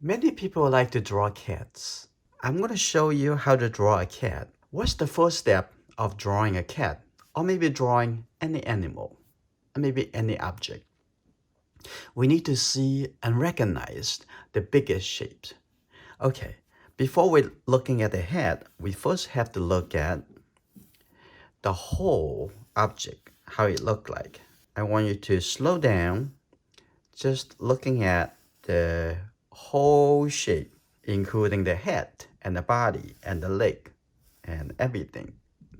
Many people like to draw cats. I'm going to show you how to draw a cat. What's the first step of drawing a cat? Or maybe drawing any animal, or maybe any object. We need to see and recognize the biggest shapes. Okay, before we're looking at the head, we first have to look at the whole object, how it look like. I want you to slow down, just looking at the whole shape, including the head and the body and the leg and everything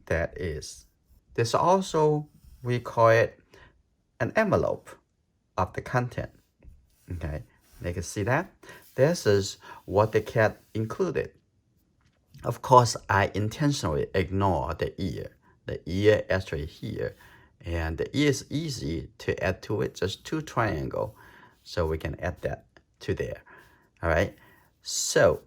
that is. This also, we call it an envelope of the content. Okay, you can see that. This is what the cat included. Of course, I intentionally ignore the ear. The ear actually here. And the ear is easy to add to it, just two triangles. So we can add that to there. All right. So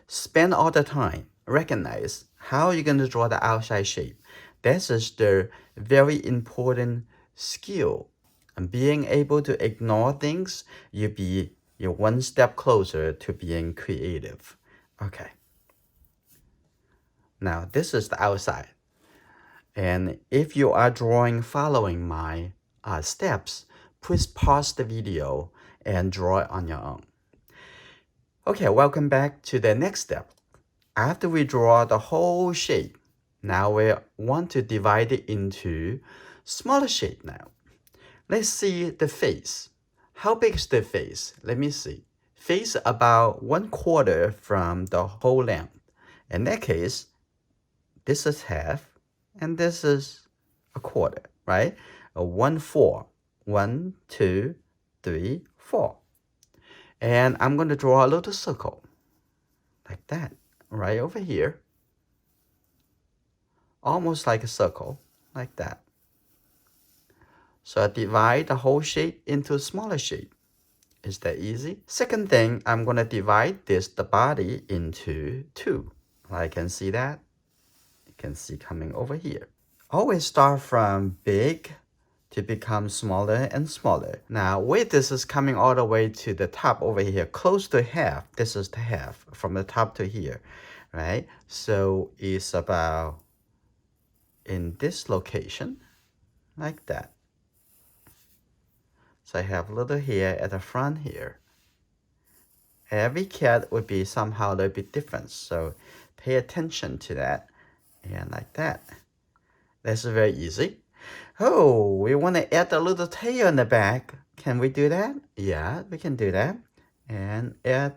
spend all the time, recognize how you're going to draw the outside shape. This is the very important skill. And being able to ignore things, you're one step closer to being creative. Okay. Now this is the outside. And if you are drawing following my steps, please pause the video and draw it on your own. Okay, welcome back to the next step. After we draw the whole shape, now we want to divide it into smaller shape now. Let's see the face. How big is the face? Let me see. Face about 1/4 from the whole length. In that case, this is half and this is 1/4, right? 1/4. 1, 2, 3, 4. And I'm going to draw a little circle like that, right over here. Almost like a circle, like that. So I divide the whole shape into a smaller shape. Is that easy? Second thing, I'm going to divide the body into 2. I can see that. You can see coming over here. Always start from big to become smaller and smaller. Now, where this is coming all the way to the top over here, close to half. This is the half from the top to here, right? So it's about in this location, like that. So I have a little hair at the front here. Every cat would be somehow a little bit different, so pay attention to that. And like that. That's very easy. Oh, we want to add a little tail in the back. Can we do that? Yeah, we can do that. And add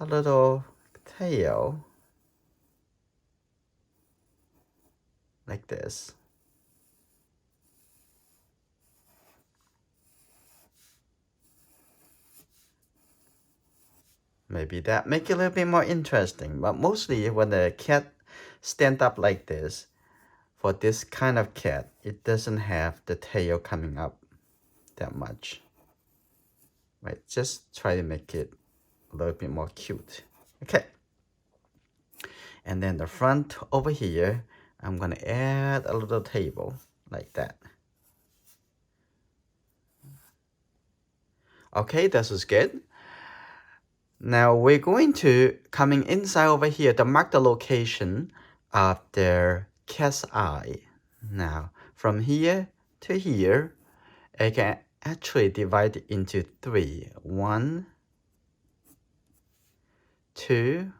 a little tail like this. Maybe that make it a little bit more interesting. But mostly when the cat stand up like this, for this kind of cat, it doesn't have the tail coming up that much. Right, just try to make it a little bit more cute. Okay. And then the front over here, I'm gonna add a little table like that. Okay, this is good. Now we're going to coming inside over here to mark the location of the cat's eye. Now from here to here, I can actually divide it into 3. 1, 2,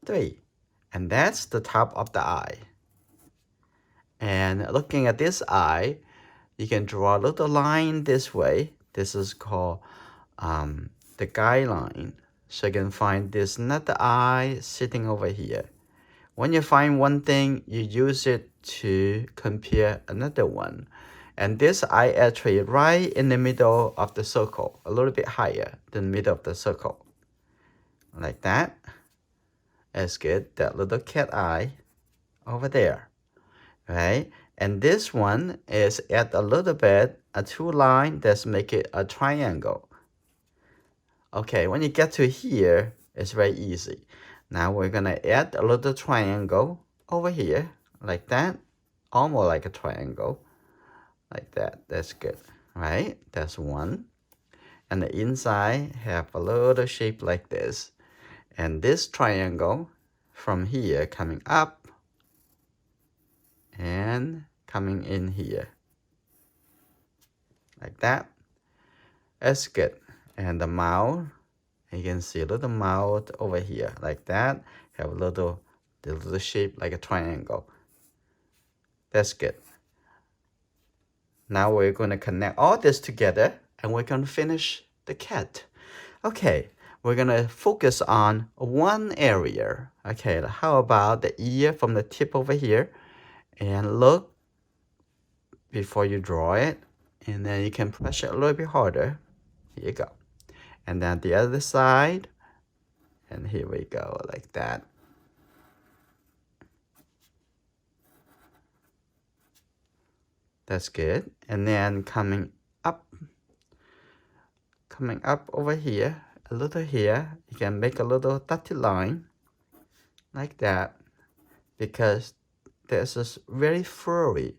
3. And that's the top of the eye. And looking at this eye, you can draw a little line this way. This is called the guideline. So you can find this another eye sitting over here. When you find one thing, you use it to compare another one. And this eye actually right in the middle of the circle, a little bit higher than the middle of the circle. Like that. That's good. That little cat eye over there. Right? And this one is add a little bit, a 2 line that's make it a triangle. Okay, when you get to here, it's very easy. Now we're gonna add a little triangle over here, like that. Almost like a triangle, like that. That's good, right? That's 1. And the inside have a little shape like this. And this triangle from here coming up and coming in here. Like that. That's good. And the mouth, you can see a little mouth over here like that. Have a little shape like a triangle. That's good. Now we're going to connect all this together and we're going to finish the cat. Okay, we're going to focus on one area. Okay, how about the ear from the tip over here? And look before you draw it. And then you can press it a little bit harder. Here you go. And then the other side. And here we go, like that. That's good. And then coming up over here, a little here, you can make a little dotted line like that because this is very furry.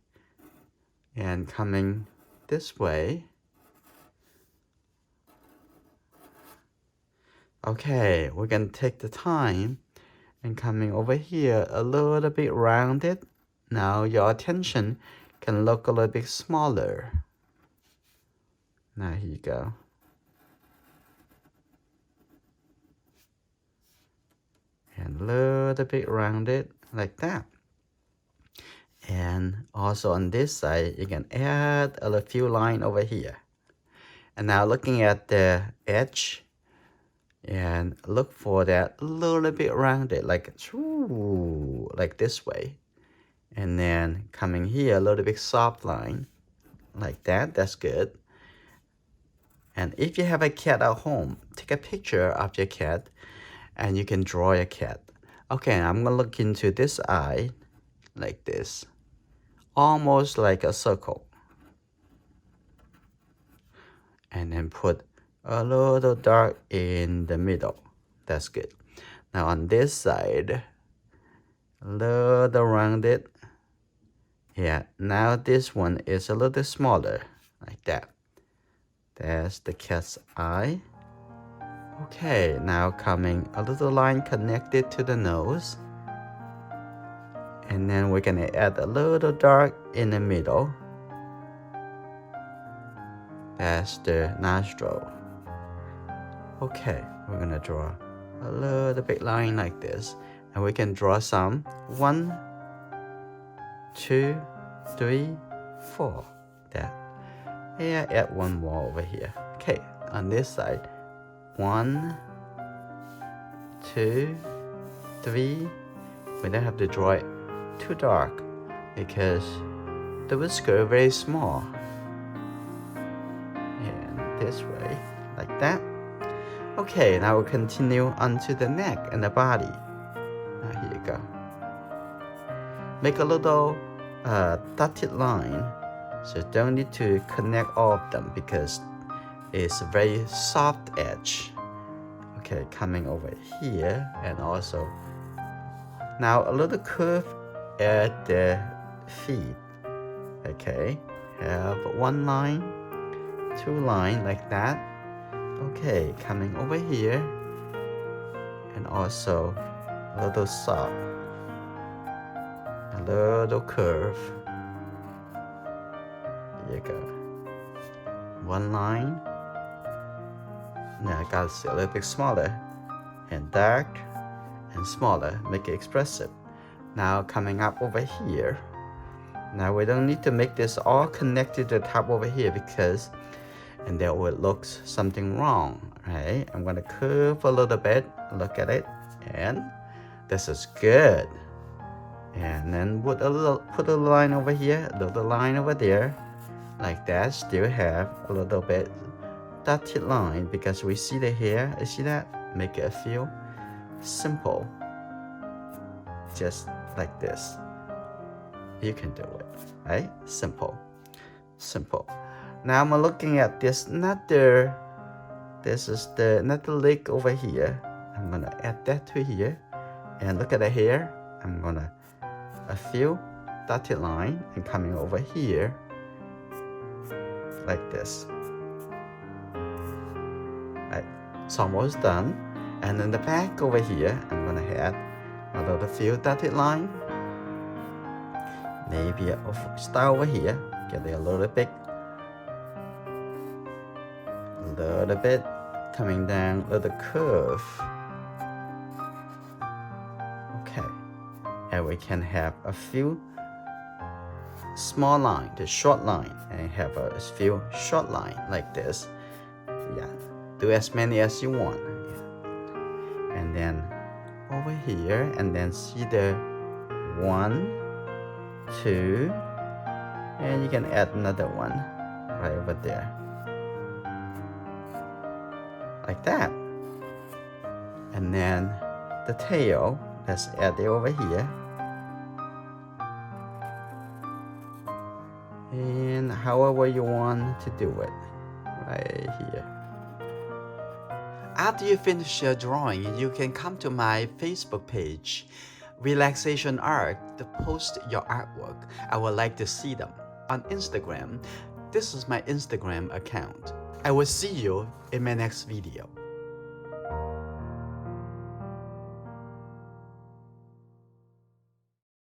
And coming this way. Okay, we're gonna take the time and coming over here a little bit rounded. Now your attention can look a little bit smaller. Now here you go. And a little bit rounded like that. And also on this side, you can add a few lines over here. And now looking at the edge, and look for that little bit rounded, like this way. And then coming here, a little bit soft line, like that. That's good. And if you have a cat at home, take a picture of your cat, and you can draw a cat. Okay, I'm gonna look into this eye, like this, almost like a circle. And then put a little dark in the middle. That's good. Now on this side, a little rounded. Yeah, now this one is a little smaller, like that. That's the cat's eye. Okay, now coming a little line connected to the nose. And then we're gonna add a little dark in the middle. That's the nostril. Okay, we're gonna draw a little bit line like this. And we can draw some 1, 2, 3, 4. That. Yeah, add one more over here. Okay, on this side. 1, 2, 3. We don't have to draw it too dark because the whisker is very small. And this way, like that. Okay, now we'll continue onto the neck and the body. Now here you go. Make a little dotted line, so don't need to connect all of them because it's a very soft edge. Okay, coming over here and also now a little curve at the feet. Okay, have 1 line, 2 line like that. Okay, coming over here and also a little soft, a little curve. Here you go. 1 line. Now I got a little bit smaller and dark and smaller, make it expressive. Now coming up over here. Now we don't need to make this all connected to the top over here because and there will look something wrong, right? I'm gonna curve a little bit, look at it, and this is good. And then put a line over here, a little line over there, like that. Still have a little bit dotted line because we see the hair. You see that? Make it feel simple, just like this. You can do it, right? Simple, simple. Now I'm looking at this another. This is the another leg over here. I'm gonna add that to here, and look at the hair. I'm gonna a few dotted line and coming over here like this. It's almost done. And in the back over here, I'm gonna add a little few dotted line. Maybe start over here, get it a little bit, coming down a little curve. Okay, and we can have a few small line, the short line, and have a few short line like this. Yeah, do as many as you want. Yeah. And then over here, and then see the 1, 2, and you can add another one right over there, like that. And then the tail, let's add it over here. And however you want to do it, right here. After you finish your drawing, you can come to my Facebook page, Relaxation Art, to post your artwork. I would like to see them. On Instagram, this is my Instagram account. I will see you in my next video.